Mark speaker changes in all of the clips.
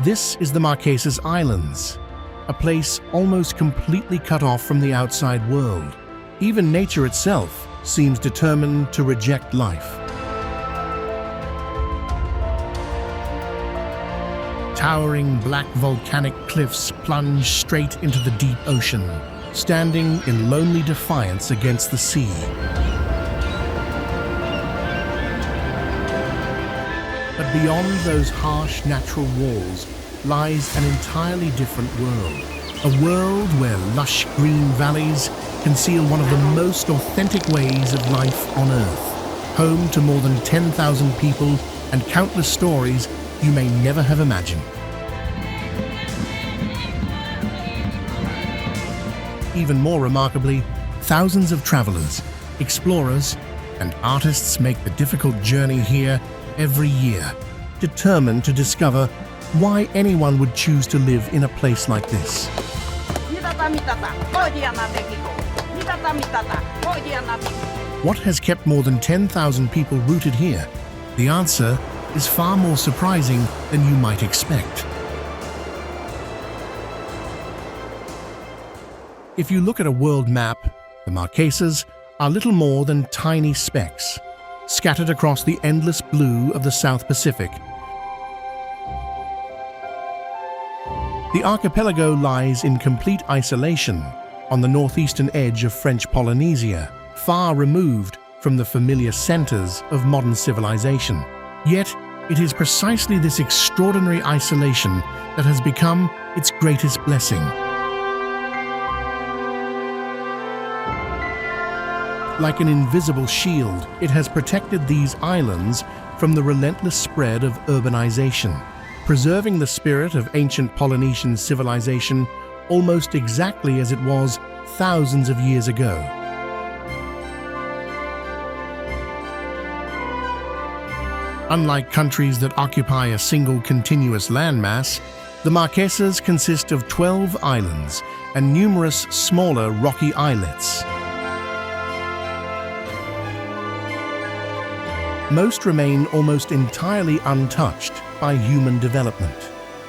Speaker 1: This is the Marquesas Islands, a place almost completely cut off from the outside world. Even nature itself seems determined to reject life. Towering black volcanic cliffs plunge straight into the deep ocean, standing in lonely defiance against the sea. But beyond those harsh natural walls lies an entirely different world. A world where lush green valleys conceal one of the most authentic ways of life on Earth, home to more than 10,000 people and countless stories you may never have imagined. Even more remarkably, thousands of travelers, explorers, and artists make the difficult journey here every year, determined to discover why anyone would choose to live in a place like this. What has kept more than 10,000 people rooted here? The answer is far more surprising than you might expect. If you look at a world map, the Marquesas are little more than tiny specks, scattered across the endless blue of the South Pacific. The archipelago lies in complete isolation on the northeastern edge of French Polynesia, far removed from the familiar centers of modern civilization. Yet, it is precisely this extraordinary isolation that has become its greatest blessing. Like an invisible shield, it has protected these islands from the relentless spread of urbanization, preserving the spirit of ancient Polynesian civilization almost exactly as it was thousands of years ago. Unlike countries that occupy a single continuous landmass, the Marquesas consist of 12 islands and numerous smaller rocky islets. Most remain almost entirely untouched by human development,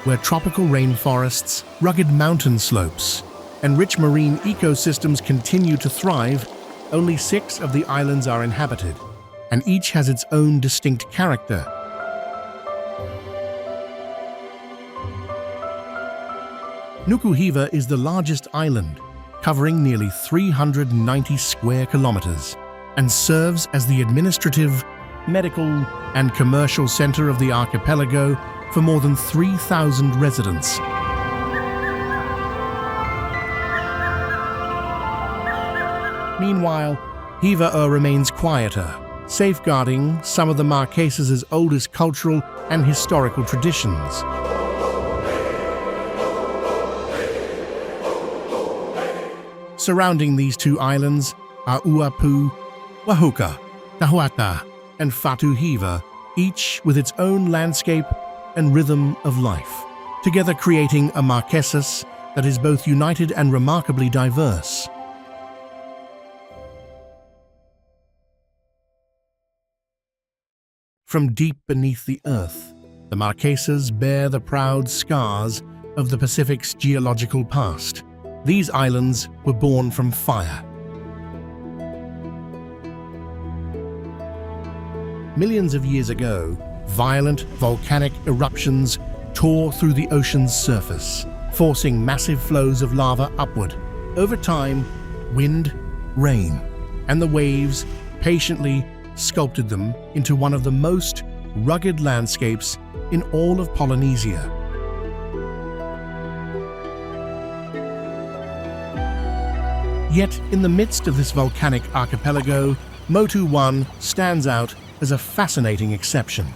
Speaker 1: where tropical rainforests, rugged mountain slopes, and rich marine ecosystems continue to thrive. Only 6 of the islands are inhabited, and each has its own distinct character. Nukuhiva is the largest island, covering nearly 390 square kilometers, and serves as the administrative, medical, and commercial center of the archipelago for more than 3,000 residents. Meanwhile, Hiva remains quieter, safeguarding some of the Marquesas' oldest cultural and historical traditions. Surrounding these 2 islands are Uapu, Wahuka, Tahuata, and Fatu Hiva, each with its own landscape and rhythm of life, together creating a Marquesas that is both united and remarkably diverse. From deep beneath the earth, the Marquesas bear the proud scars of the Pacific's geological past. These islands were born from fire. Millions of years ago, violent volcanic eruptions tore through the ocean's surface, forcing massive flows of lava upward. Over time, wind, rain, and the waves patiently sculpted them into one of the most rugged landscapes in all of Polynesia. Yet, in the midst of this volcanic archipelago, Motu 1 stands out as a fascinating exception.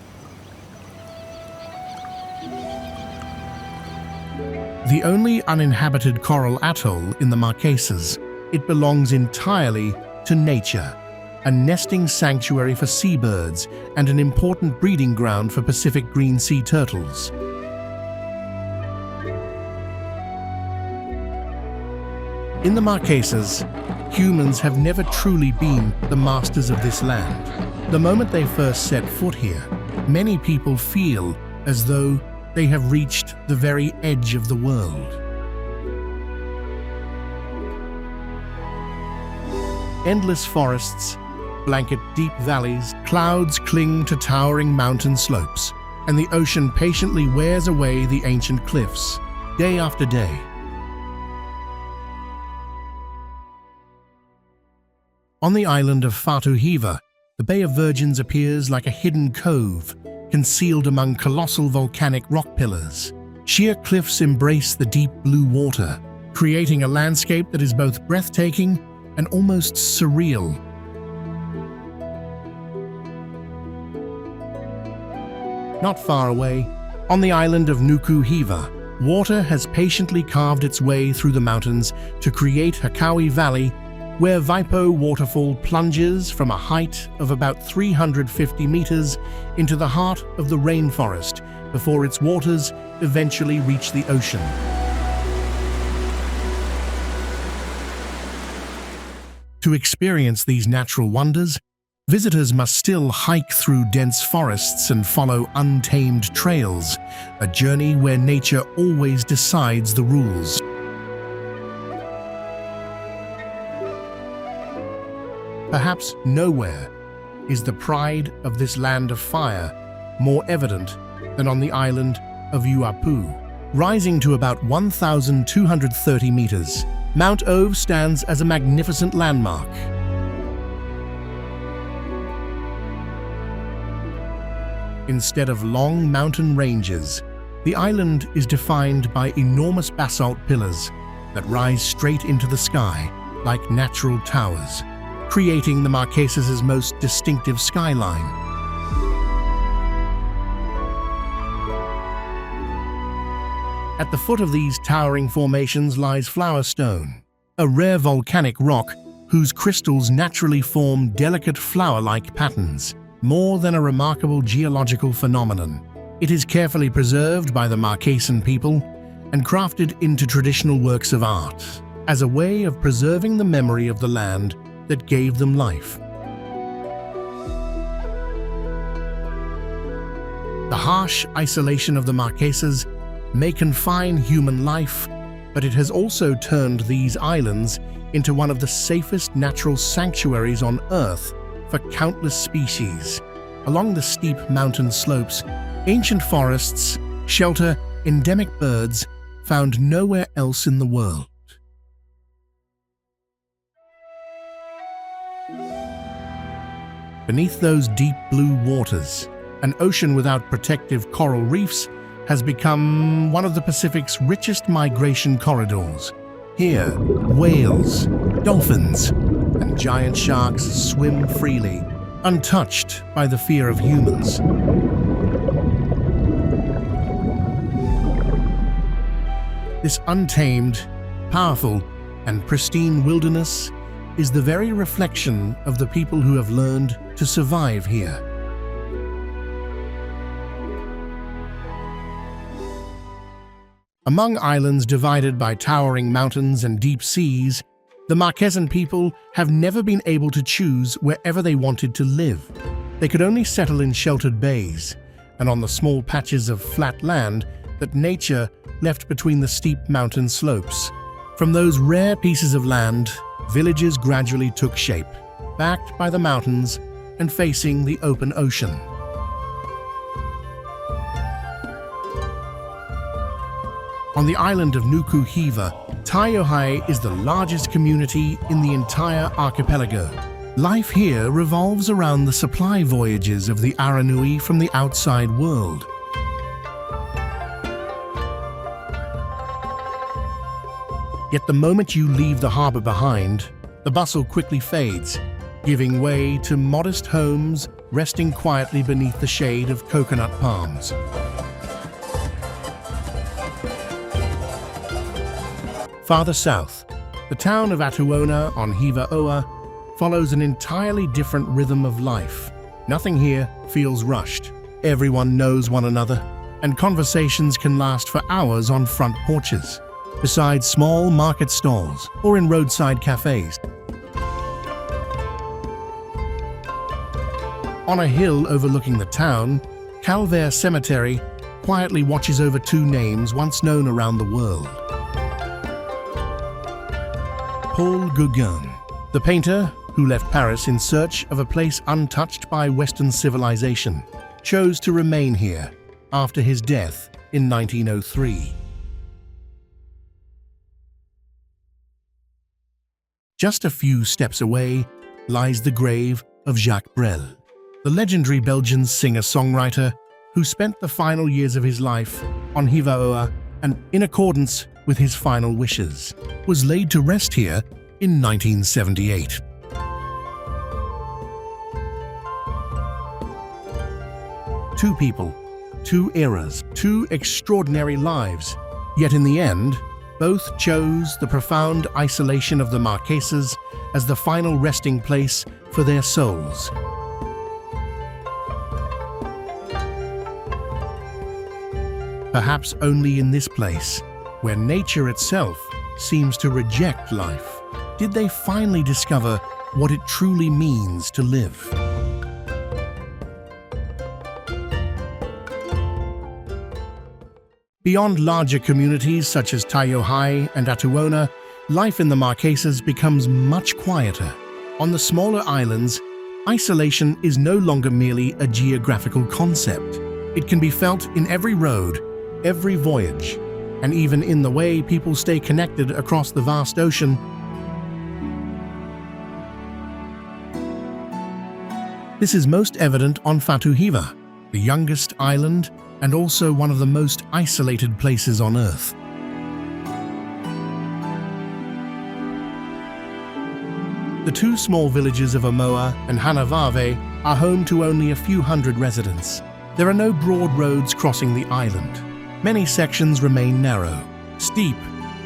Speaker 1: The only uninhabited coral atoll in the Marquesas, it belongs entirely to nature, a nesting sanctuary for seabirds and an important breeding ground for Pacific green sea turtles. In the Marquesas, humans have never truly been the masters of this land. The moment they first set foot here, many people feel as though they have reached the very edge of the world. Endless forests blanket deep valleys, clouds cling to towering mountain slopes, and the ocean patiently wears away the ancient cliffs, day after day. On the island of Fatuhiva, the Bay of Virgins appears like a hidden cove, concealed among colossal volcanic rock pillars. Sheer cliffs embrace the deep blue water, creating a landscape that is both breathtaking and almost surreal. Not far away, on the island of Nukuhiva, water has patiently carved its way through the mountains to create Hakawi Valley, where Vaipo waterfall plunges from a height of about 350 meters into the heart of the rainforest before its waters eventually reach the ocean. To experience these natural wonders, visitors must still hike through dense forests and follow untamed trails, a journey where nature always decides the rules. Perhaps nowhere is the pride of this land of fire more evident than on the island of Uapu. Rising to about 1,230 meters, Mount Ove stands as a magnificent landmark. Instead of long mountain ranges, the island is defined by enormous basalt pillars that rise straight into the sky like natural towers, creating the Marquesas' most distinctive skyline. At the foot of these towering formations lies Flowerstone, a rare volcanic rock whose crystals naturally form delicate flower-like patterns. More than a remarkable geological phenomenon, it is carefully preserved by the Marquesan people and crafted into traditional works of art as a way of preserving the memory of the land that gave them life. The harsh isolation of the Marquesas may confine human life, but it has also turned these islands into one of the safest natural sanctuaries on Earth for countless species. Along the steep mountain slopes, ancient forests shelter endemic birds found nowhere else in the world. Beneath those deep blue waters, an ocean without protective coral reefs has become one of the Pacific's richest migration corridors. Here, whales, dolphins, and giant sharks swim freely, untouched by the fear of humans. This untamed, powerful, and pristine wilderness is the very reflection of the people who have learned to survive here. Among islands divided by towering mountains and deep seas, the Marquesan people have never been able to choose wherever they wanted to live. They could only settle in sheltered bays and on the small patches of flat land that nature left between the steep mountain slopes. From those rare pieces of land, villages gradually took shape, backed by the mountains and facing the open ocean. On the island of Nukuhiva, Taiohae is the largest community in the entire archipelago. Life here revolves around the supply voyages of the Aranui from the outside world. Yet the moment you leave the harbor behind, the bustle quickly fades, giving way to modest homes resting quietly beneath the shade of coconut palms. Farther south, the town of Atuona on Hiva-Oa follows an entirely different rhythm of life. Nothing here feels rushed. Everyone knows one another, and conversations can last for hours on front porches, beside small market stalls or in roadside cafes. On a hill overlooking the town, Calvaire Cemetery quietly watches over two names once known around the world. Paul Gauguin, the painter who left Paris in search of a place untouched by Western civilization, chose to remain here after his death in 1903. Just a few steps away lies the grave of Jacques Brel, the legendary Belgian singer-songwriter who spent the final years of his life on Hivaoa and, in accordance with his final wishes, was laid to rest here in 1978. Two people, two eras, two extraordinary lives, yet in the end, both chose the profound isolation of the Marquesas as the final resting place for their souls. Perhaps only in this place, where nature itself seems to reject life, did they finally discover what it truly means to live. Beyond larger communities such as Taiohae and Atuona, life in the Marquesas becomes much quieter. On the smaller islands, isolation is no longer merely a geographical concept. It can be felt in every road, every voyage, and even in the way people stay connected across the vast ocean. This is most evident on Fatuhiva, the youngest island and also one of the most isolated places on Earth. The two small villages of Omoa and Hanavave are home to only a few hundred residents. There are no broad roads crossing the island. Many sections remain narrow, steep,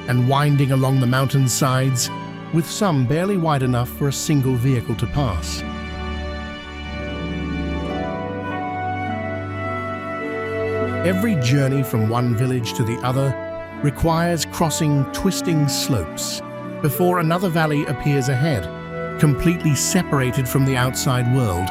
Speaker 1: and winding along the mountain sides, with some barely wide enough for a single vehicle to pass. Every journey from one village to the other requires crossing twisting slopes before another valley appears ahead, completely separated from the outside world.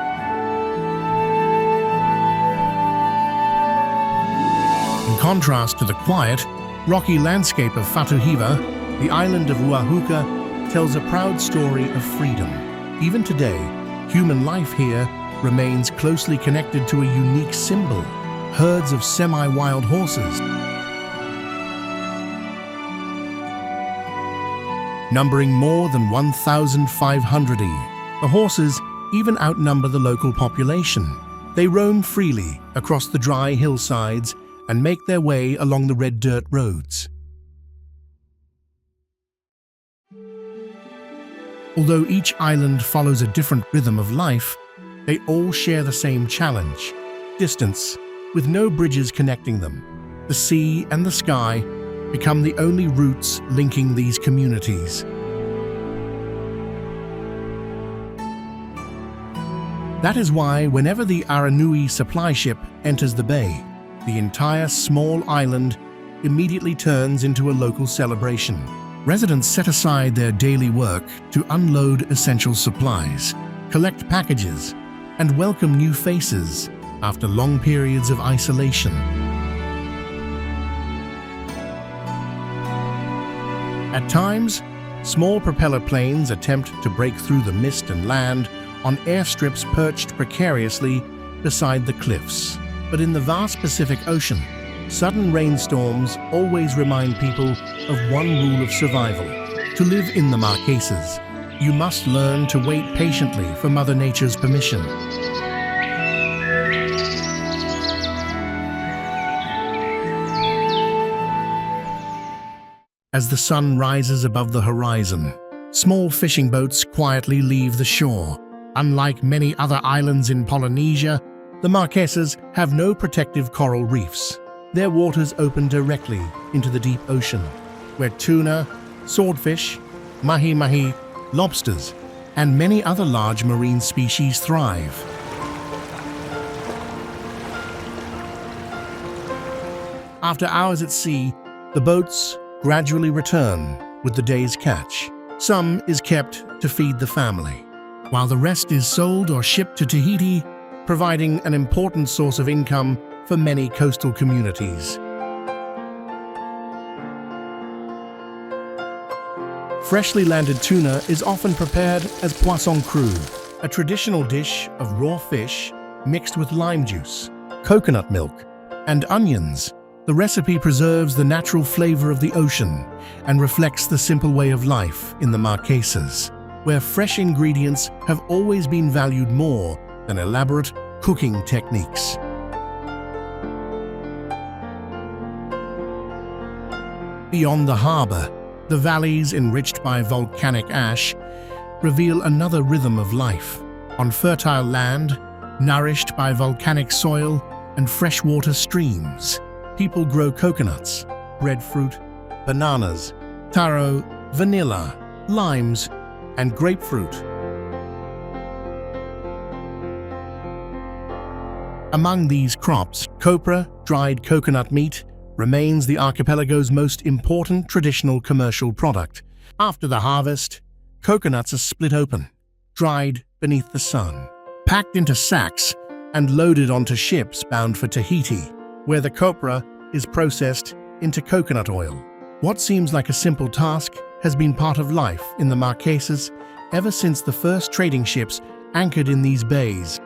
Speaker 1: In contrast to the quiet, rocky landscape of Fatuhiva, the island of Uahuka tells a proud story of freedom. Even today, human life here remains closely connected to a unique symbol: herds of semi-wild horses, numbering more than 1,500. The horses even outnumber the local population. They roam freely across the dry hillsides and make their way along the red dirt roads. Although each island follows a different rhythm of life, they all share the same challenge: distance. With no bridges connecting them, the sea and the sky become the only routes linking these communities. That is why whenever the Aranui supply ship enters the bay, the entire small island immediately turns into a local celebration. Residents set aside their daily work to unload essential supplies, collect packages, and welcome new faces after long periods of isolation. At times, small propeller planes attempt to break through the mist and land on airstrips perched precariously beside the cliffs. But in the vast Pacific Ocean, sudden rainstorms always remind people of one rule of survival: to live in the Marquesas, you must learn to wait patiently for Mother Nature's permission. As the sun rises above the horizon, small fishing boats quietly leave the shore. Unlike many other islands in Polynesia, the Marquesas have no protective coral reefs. Their waters open directly into the deep ocean, where tuna, swordfish, mahi-mahi, lobsters, and many other large marine species thrive. After hours at sea, the boats gradually return with the day's catch. Some is kept to feed the family, while the rest is sold or shipped to Tahiti, providing an important source of income for many coastal communities. Freshly landed tuna is often prepared as poisson cru, a traditional dish of raw fish mixed with lime juice, coconut milk, and onions. The recipe preserves the natural flavor of the ocean and reflects the simple way of life in the Marquesas, where fresh ingredients have always been valued more than elaborate cooking techniques. Beyond the harbor, the valleys enriched by volcanic ash reveal another rhythm of life. On fertile land, nourished by volcanic soil and freshwater streams, people grow coconuts, breadfruit, bananas, taro, vanilla, limes, and grapefruit. Among these crops, copra, dried coconut meat, remains the archipelago's most important traditional commercial product. After the harvest, coconuts are split open, dried beneath the sun, packed into sacks, and loaded onto ships bound for Tahiti, where the copra is processed into coconut oil. What seems like a simple task has been part of life in the Marquesas ever since the first trading ships anchored in these bays.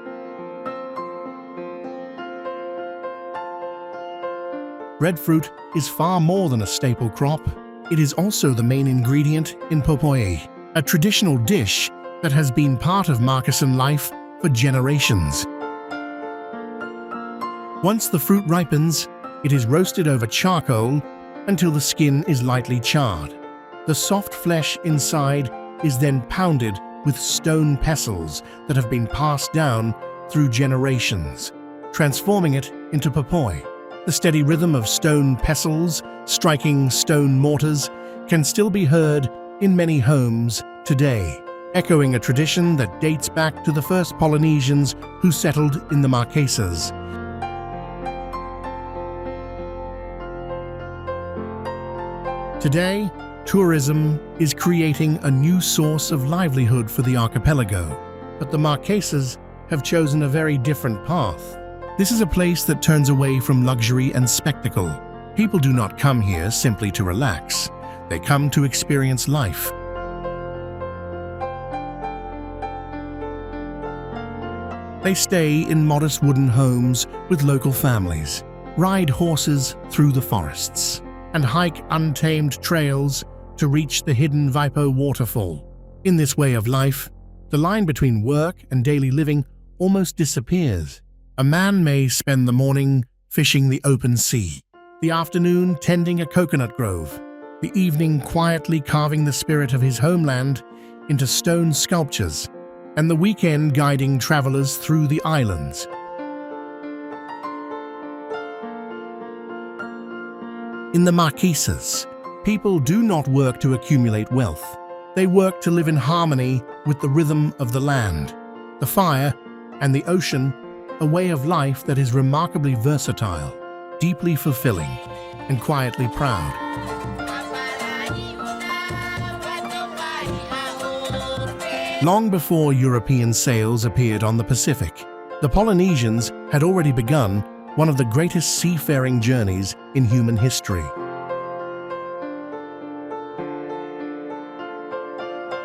Speaker 1: Breadfruit is far more than a staple crop. It is also the main ingredient in popoe, a traditional dish that has been part of Marquesan life for generations. Once the fruit ripens, it is roasted over charcoal until the skin is lightly charred. The soft flesh inside is then pounded with stone pestles that have been passed down through generations, transforming it into popoe. The steady rhythm of stone pestles striking stone mortars can still be heard in many homes today, echoing a tradition that dates back to the first Polynesians who settled in the Marquesas. Today, tourism is creating a new source of livelihood for the archipelago, but the Marquesas have chosen a very different path. This is a place that turns away from luxury and spectacle. People do not come here simply to relax. They come to experience life. They stay in modest wooden homes with local families, ride horses through the forests, and hike untamed trails to reach the hidden Vaipo waterfall. In this way of life, the line between work and daily living almost disappears. A man may spend the morning fishing the open sea, the afternoon tending a coconut grove, the evening quietly carving the spirit of his homeland into stone sculptures, and the weekend guiding travelers through the islands. In the Marquesas, people do not work to accumulate wealth. They work to live in harmony with the rhythm of the land, the fire, and the ocean, a way of life that is remarkably versatile, deeply fulfilling, and quietly proud. Long before European sails appeared on the Pacific, the Polynesians had already begun one of the greatest seafaring journeys in human history.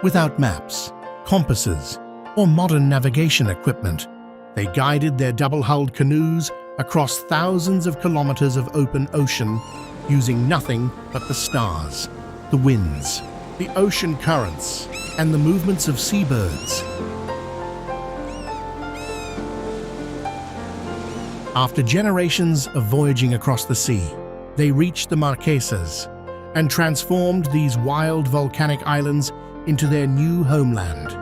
Speaker 1: Without maps, compasses, or modern navigation equipment, they guided their double-hulled canoes across thousands of kilometers of open ocean using nothing but the stars, the winds, the ocean currents, and the movements of seabirds. After generations of voyaging across the sea, they reached the Marquesas and transformed these wild volcanic islands into their new homeland.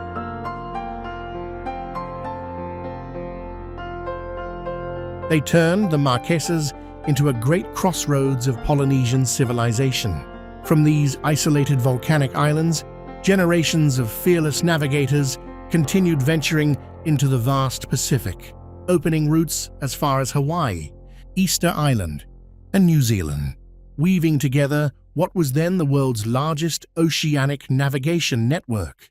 Speaker 1: They turned the Marquesas into a great crossroads of Polynesian civilization. From these isolated volcanic islands, generations of fearless navigators continued venturing into the vast Pacific, opening routes as far as Hawaii, Easter Island, and New Zealand, weaving together what was then the world's largest oceanic navigation network.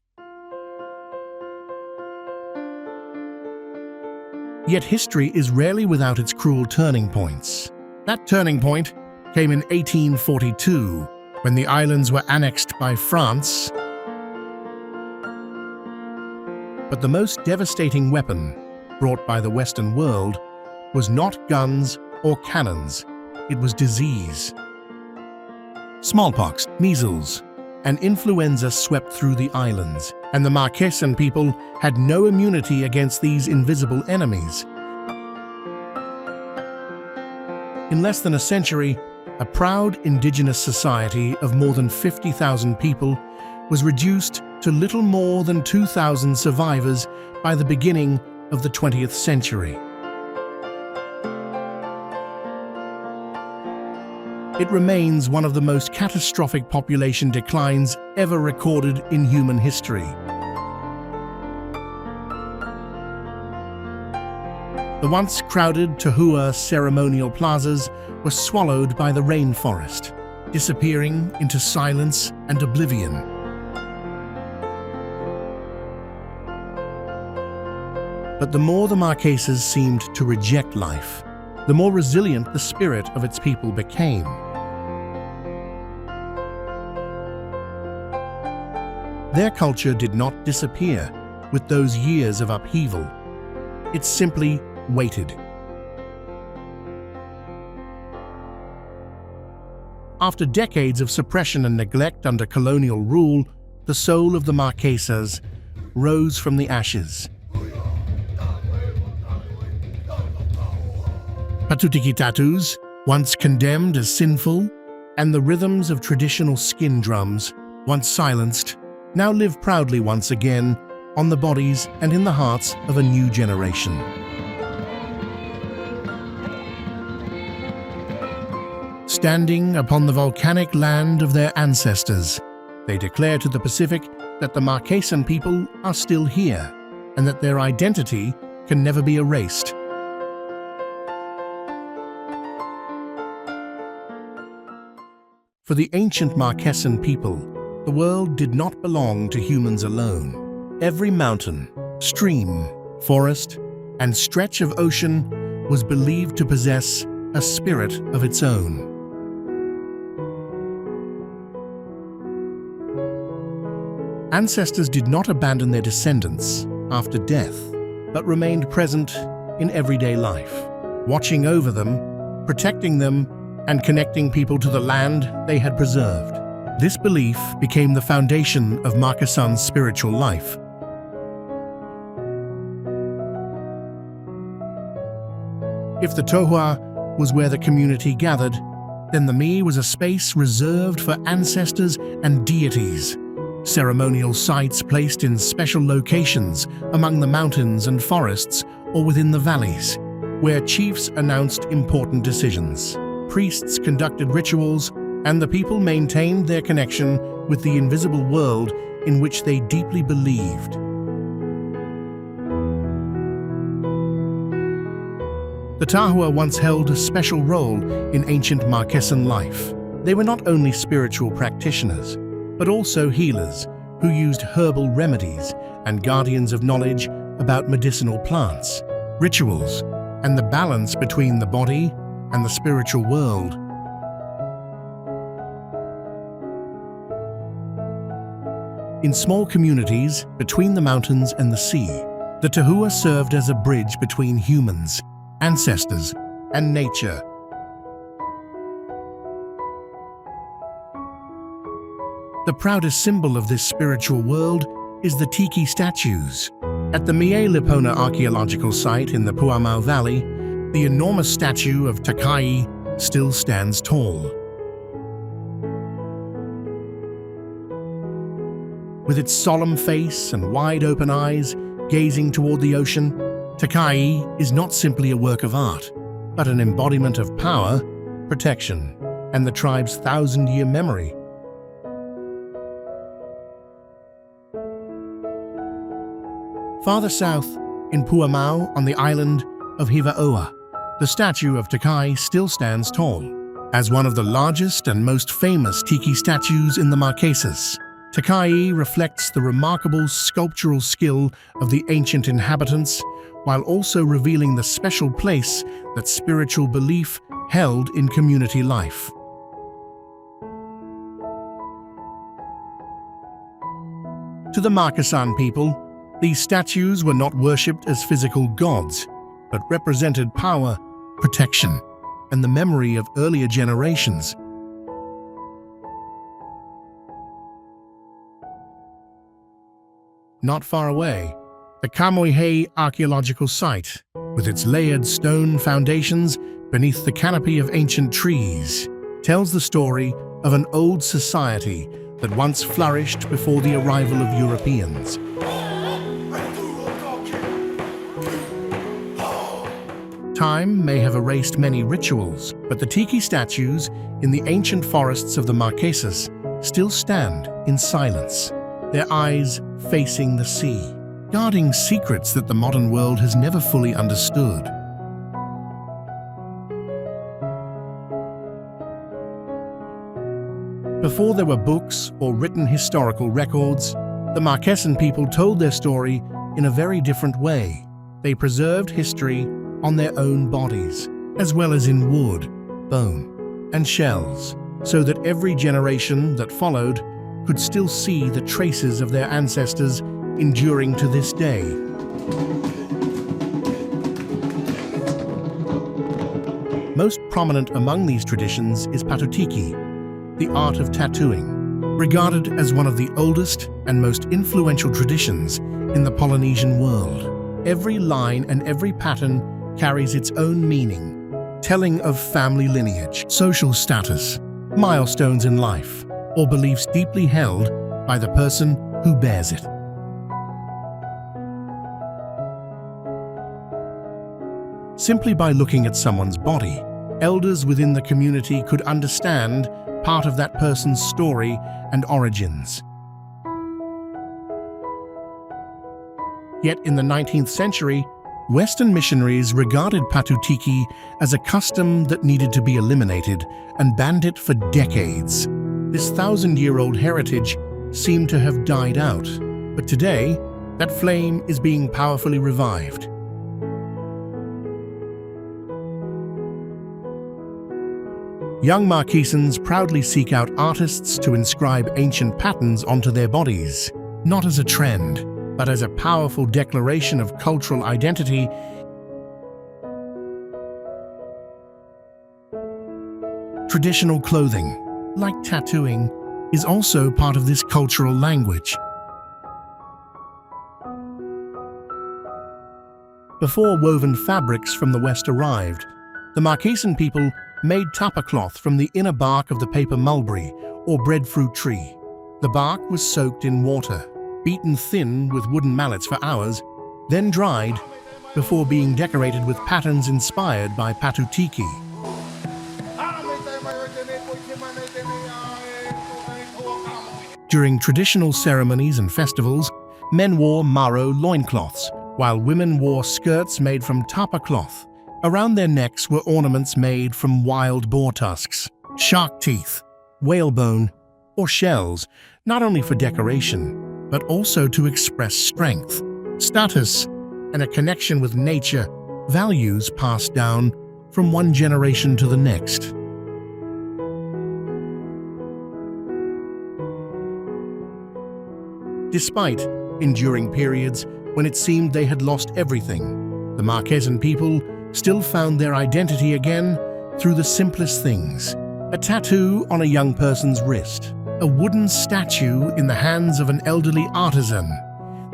Speaker 1: Yet history is rarely without its cruel turning points. That turning point came in 1842, when the islands were annexed by France. But the most devastating weapon brought by the Western world was not guns or cannons, it was disease. Smallpox, measles, and influenza swept through the islands, and the Marquesan people had no immunity against these invisible enemies. In less than a century, a proud indigenous society of more than 50,000 people was reduced to little more than 2,000 survivors by the beginning of the 20th century. It remains one of the most catastrophic population declines ever recorded in human history. The once crowded Tahua ceremonial plazas were swallowed by the rainforest, disappearing into silence and oblivion. But the more the Marquesas seemed to reject life, the more resilient the spirit of its people became. Their culture did not disappear with those years of upheaval. It simply waited. After decades of suppression and neglect under colonial rule, the soul of the Marquesas rose from the ashes. Patutiki tattoos, once condemned as sinful, and the rhythms of traditional skin drums, once silenced, now live proudly once again on the bodies and in the hearts of a new generation. Standing upon the volcanic land of their ancestors, they declare to the Pacific that the Marquesan people are still here and that their identity can never be erased. For the ancient Marquesan people, the world did not belong to humans alone. Every mountain, stream, forest, and stretch of ocean was believed to possess a spirit of its own. Ancestors did not abandon their descendants after death, but remained present in everyday life, watching over them, protecting them, and connecting people to the land they had preserved. This belief became the foundation of Marquesan's spiritual life. If the Tohua was where the community gathered, then the Mi was a space reserved for ancestors and deities, ceremonial sites placed in special locations among the mountains and forests or within the valleys, where chiefs announced important decisions. Priests conducted rituals, and the people maintained their connection with the invisible world in which they deeply believed. The Tahua once held a special role in ancient Marquesan life. They were not only spiritual practitioners, but also healers who used herbal remedies and guardians of knowledge about medicinal plants, rituals, and the balance between the body and the spiritual world. In small communities between the mountains and the sea, the Tahua served as a bridge between humans, ancestors, and nature. The proudest symbol of this spiritual world is the tiki statues. At the Mie Lipona archaeological site in the Puamau Valley, the enormous statue of Takai still stands tall. With its solemn face and wide-open eyes gazing toward the ocean, Takai is not simply a work of art, but an embodiment of power, protection, and the tribe's thousand-year memory. Farther south, in Puamau on the island of Hivaoa, the statue of Takai still stands tall, as one of the largest and most famous tiki statues in the Marquesas. Takai reflects the remarkable sculptural skill of the ancient inhabitants, while also revealing the special place that spiritual belief held in community life. To the Marquesan people, these statues were not worshipped as physical gods, but represented power, protection, and the memory of earlier generations. Not far away, the Kamoehe archaeological site, with its layered stone foundations beneath the canopy of ancient trees, tells the story of an old society that once flourished before the arrival of Europeans. Time may have erased many rituals, but the tiki statues in the ancient forests of the Marquesas still stand in silence, their eyes facing the sea, guarding secrets that the modern world has never fully understood. Before there were books or written historical records, the Marquesan people told their story in a very different way. They preserved history on their own bodies, as well as in wood, bone, and shells, so that every generation that followed could still see the traces of their ancestors enduring to this day. Most prominent among these traditions is patutiki, the art of tattooing, regarded as one of the oldest and most influential traditions in the Polynesian world. Every line and every pattern carries its own meaning, telling of family lineage, social status, milestones in life, or beliefs deeply held by the person who bears it. Simply by looking at someone's body, elders within the community could understand part of that person's story and origins. Yet in the 19th century, Western missionaries regarded patutiki as a custom that needed to be eliminated and banned it for decades. This thousand-year-old heritage seemed to have died out, but today, that flame is being powerfully revived. Young Marquesans proudly seek out artists to inscribe ancient patterns onto their bodies, not as a trend, but as a powerful declaration of cultural identity. Traditional clothing, like tattooing, is also part of this cultural language. Before woven fabrics from the West arrived, the Marquesan people made tapa cloth from the inner bark of the paper mulberry or breadfruit tree. The bark was soaked in water, beaten thin with wooden mallets for hours, then dried before being decorated with patterns inspired by patutiki. During traditional ceremonies and festivals, men wore maro loincloths, while women wore skirts made from tapa cloth. Around their necks were ornaments made from wild boar tusks, shark teeth, whalebone, or shells, not only for decoration, but also to express strength, status, and a connection with nature, values passed down from one generation to the next. Despite enduring periods when it seemed they had lost everything, the Marquesan people still found their identity again through the simplest things. A tattoo on a young person's wrist, a wooden statue in the hands of an elderly artisan.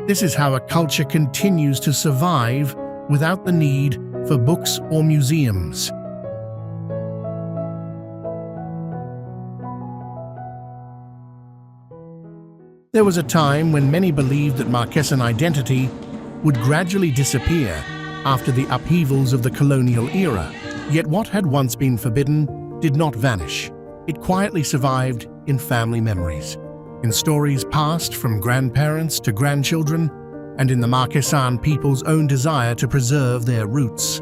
Speaker 1: This is how a culture continues to survive without the need for books or museums. There was a time when many believed that Marquesan identity would gradually disappear after the upheavals of the colonial era. Yet what had once been forbidden did not vanish. It quietly survived in family memories, in stories passed from grandparents to grandchildren, and in the Marquesan people's own desire to preserve their roots.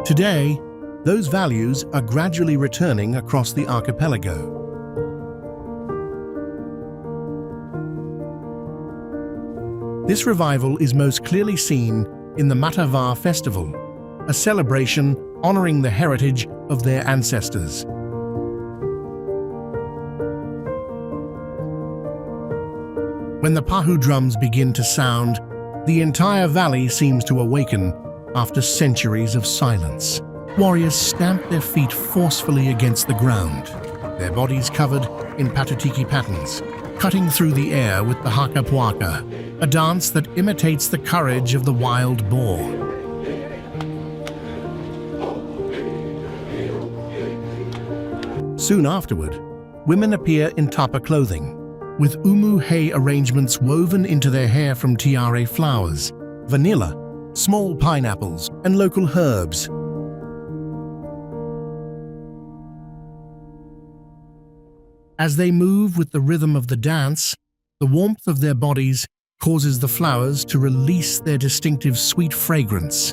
Speaker 1: Today, those values are gradually returning across the archipelago. This revival is most clearly seen in the Matavá festival, a celebration honoring the heritage of their ancestors. When the Pahu drums begin to sound, the entire valley seems to awaken after centuries of silence. Warriors stamp their feet forcefully against the ground, their bodies covered in patutiki patterns, cutting through the air with the haka puaka, a dance that imitates the courage of the wild boar. Soon afterward, women appear in tapa clothing, with umu-hei arrangements woven into their hair from tiare flowers, vanilla, small pineapples, and local herbs. As they move with the rhythm of the dance, the warmth of their bodies causes the flowers to release their distinctive sweet fragrance.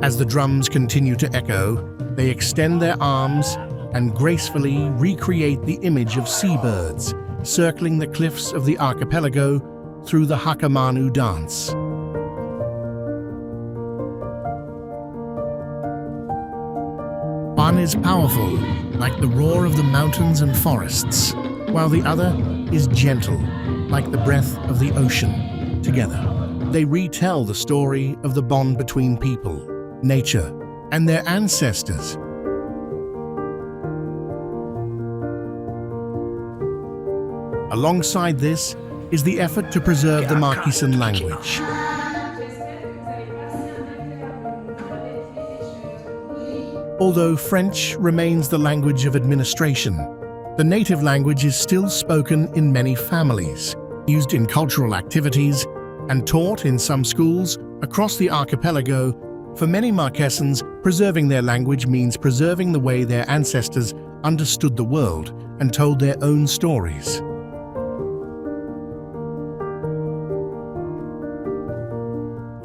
Speaker 1: As the drums continue to echo, they extend their arms and gracefully recreate the image of seabirds circling the cliffs of the archipelago through the Hakamanu dance. One is powerful, like the roar of the mountains and forests, while the other is gentle, like the breath of the ocean. Together, they retell the story of the bond between people, nature, and their ancestors. Alongside this is the effort to preserve the Marquesan language. Although French remains the language of administration, the native language is still spoken in many families, used in cultural activities, and taught in some schools across the archipelago. For many Marquesans, preserving their language means preserving the way their ancestors understood the world and told their own stories.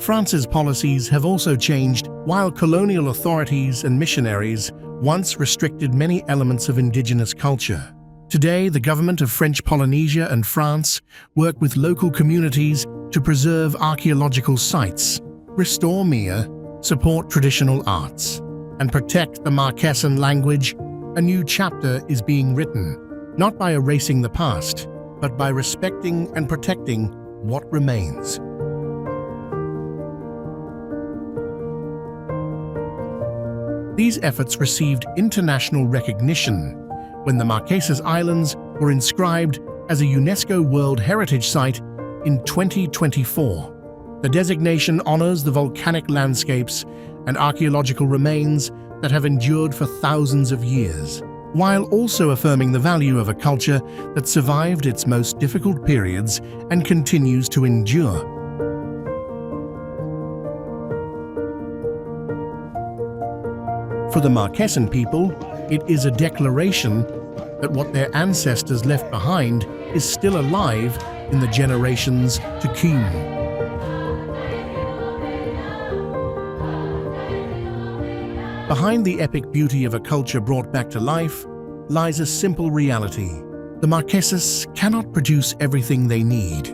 Speaker 1: France's policies have also changed. While colonial authorities and missionaries once restricted many elements of indigenous culture, today the government of French Polynesia and France work with local communities to preserve archaeological sites, restore Mia, support traditional arts, and protect the Marquesan language. A new chapter is being written, not by erasing the past, but by respecting and protecting what remains. These efforts received international recognition when the Marquesas Islands were inscribed as a UNESCO World Heritage Site in 2024. The designation honors the volcanic landscapes and archaeological remains that have endured for thousands of years, while also affirming the value of a culture that survived its most difficult periods and continues to endure. For the Marquesan people, it is a declaration that what their ancestors left behind is still alive in the generations to come. Behind the epic beauty of a culture brought back to life lies a simple reality. The Marquesas cannot produce everything they need.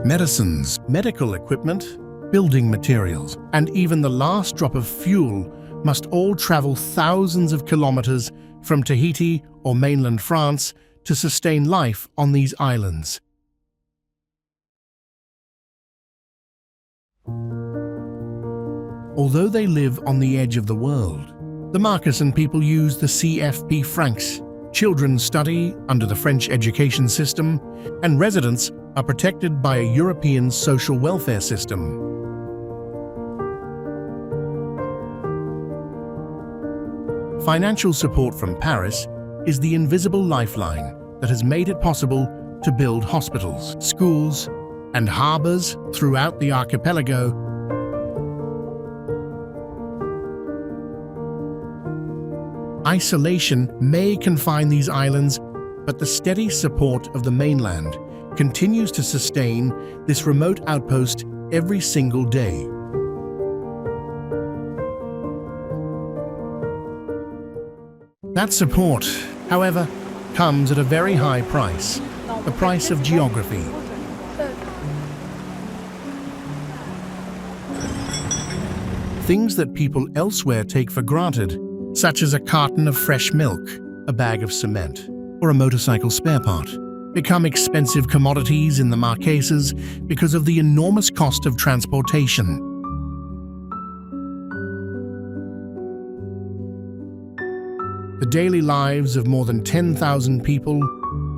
Speaker 1: Medicines, medical equipment, building materials, and even the last drop of fuel must all travel thousands of kilometers from Tahiti or mainland France to sustain life on these islands. Although they live on the edge of the world, the Marquesan people use the CFP francs. Children study under the French education system, and residents are protected by a European social welfare system. Financial support from Paris is the invisible lifeline that has made it possible to build hospitals, schools, and harbors throughout the archipelago. Isolation may confine these islands, but the steady support of the mainland continues to sustain this remote outpost every single day. That support, however, comes at a very high price, the price of geography. Things that people elsewhere take for granted, such as a carton of fresh milk, a bag of cement, or a motorcycle spare part, become expensive commodities in the Marquesas because of the enormous cost of transportation. The daily lives of more than 10,000 people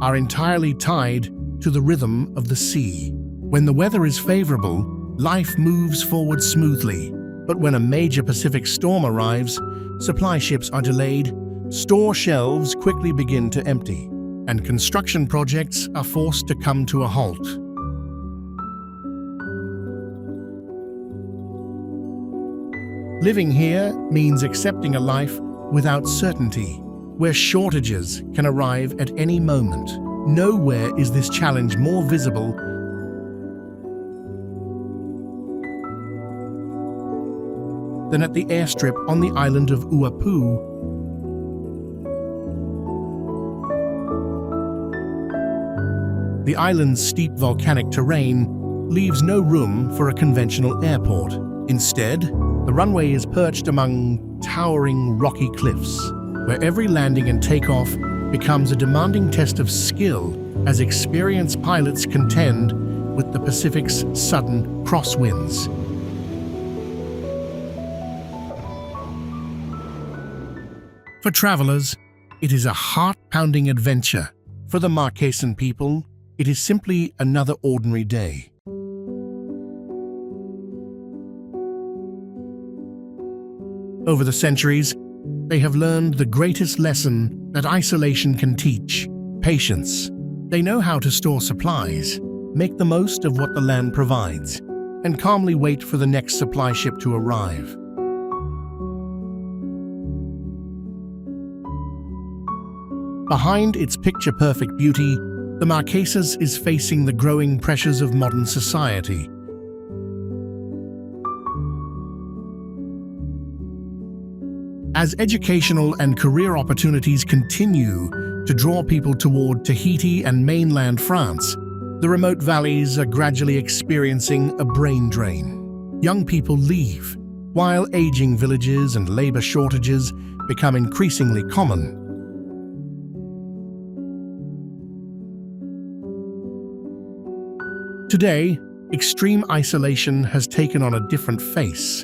Speaker 1: are entirely tied to the rhythm of the sea. When the weather is favorable, life moves forward smoothly. But when a major Pacific storm arrives, supply ships are delayed, store shelves quickly begin to empty, and construction projects are forced to come to a halt. Living here means accepting a life without certainty, where shortages can arrive at any moment. Nowhere is this challenge more visible than at the airstrip on the island of Oahu. The island's steep volcanic terrain leaves no room for a conventional airport. Instead, the runway is perched among towering rocky cliffs, where every landing and takeoff becomes a demanding test of skill as experienced pilots contend with the Pacific's sudden crosswinds. For travelers, it is a heart-pounding adventure. For the Marquesan people, it is simply another ordinary day. Over the centuries, they have learned the greatest lesson that isolation can teach: patience. They know how to store supplies, make the most of what the land provides, and calmly wait for the next supply ship to arrive. Behind its picture-perfect beauty, the Marquesas is facing the growing pressures of modern society. As educational and career opportunities continue to draw people toward Tahiti and mainland France, the remote valleys are gradually experiencing a brain drain. Young people leave, while aging villages and labor shortages become increasingly common. Today, extreme isolation has taken on a different face.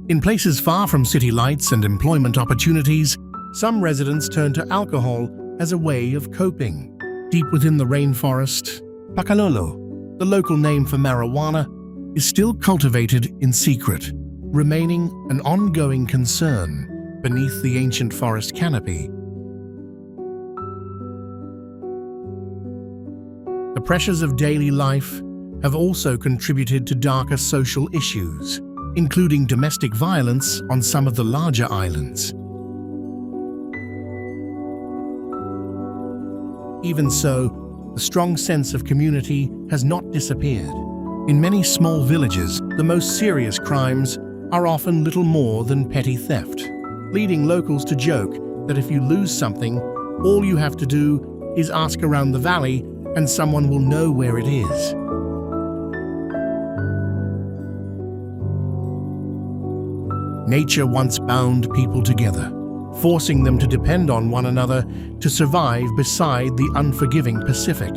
Speaker 1: In places far from city lights and employment opportunities, some residents turn to alcohol as a way of coping. Deep within the rainforest, Pakalolo, the local name for marijuana, is still cultivated in secret, remaining an ongoing concern beneath the ancient forest canopy. The pressures of daily life have also contributed to darker social issues, including domestic violence on some of the larger islands. Even so, the strong sense of community has not disappeared. In many small villages, the most serious crimes are often little more than petty theft, leading locals to joke that if you lose something, all you have to do is ask around the valley and someone will know where it is. Nature once bound people together, forcing them to depend on one another to survive beside the unforgiving Pacific.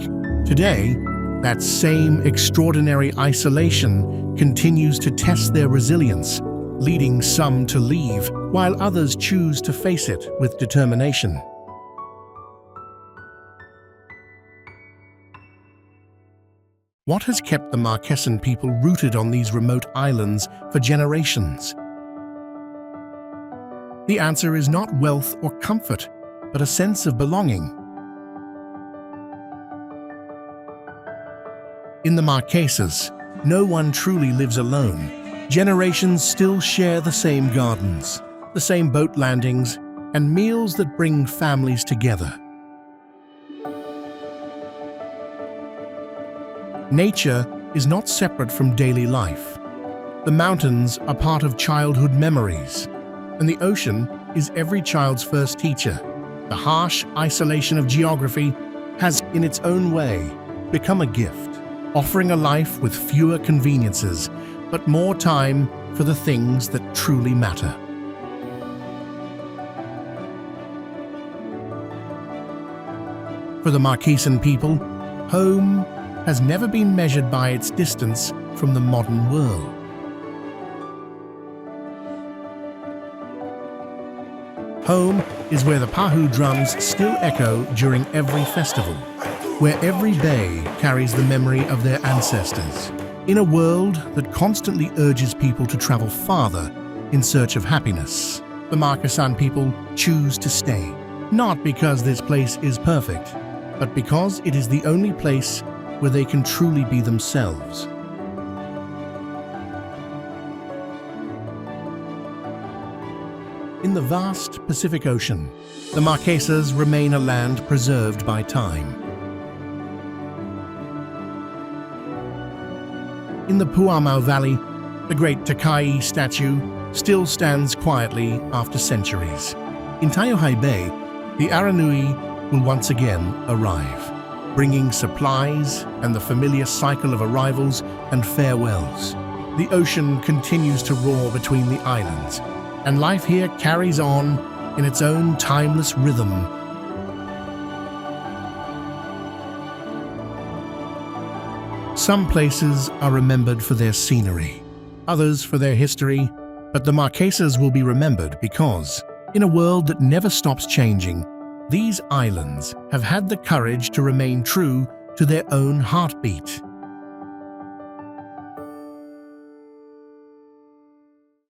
Speaker 1: Today, that same extraordinary isolation continues to test their resilience, leading some to leave, while others choose to face it with determination. What has kept the Marquesan people rooted on these remote islands for generations? The answer is not wealth or comfort, but a sense of belonging. In the Marquesas, no one truly lives alone. Generations still share the same gardens, the same boat landings, and meals that bring families together. Nature is not separate from daily life. The mountains are part of childhood memories, and the ocean is every child's first teacher. The harsh isolation of geography has, in its own way, become a gift, offering a life with fewer conveniences, but more time for the things that truly matter. For the Marquesan people, home has never been measured by its distance from the modern world. Home is where the Pahu drums still echo during every festival, where every bay carries the memory of their ancestors. In a world that constantly urges people to travel farther in search of happiness, the Marquesan people choose to stay, not because this place is perfect, but because it is the only place where they can truly be themselves. In the vast Pacific Ocean, the Marquesas remain a land preserved by time. In the Puamau Valley, the great Takai statue still stands quietly after centuries. In Taiohae Bay, the Aranui will once again arrive, bringing supplies and the familiar cycle of arrivals and farewells. The ocean continues to roar between the islands, and life here carries on in its own timeless rhythm. Some places are remembered for their scenery, others for their history, but the Marquesas will be remembered because, in a world that never stops changing, these islands have had the courage to remain true to their own heartbeat.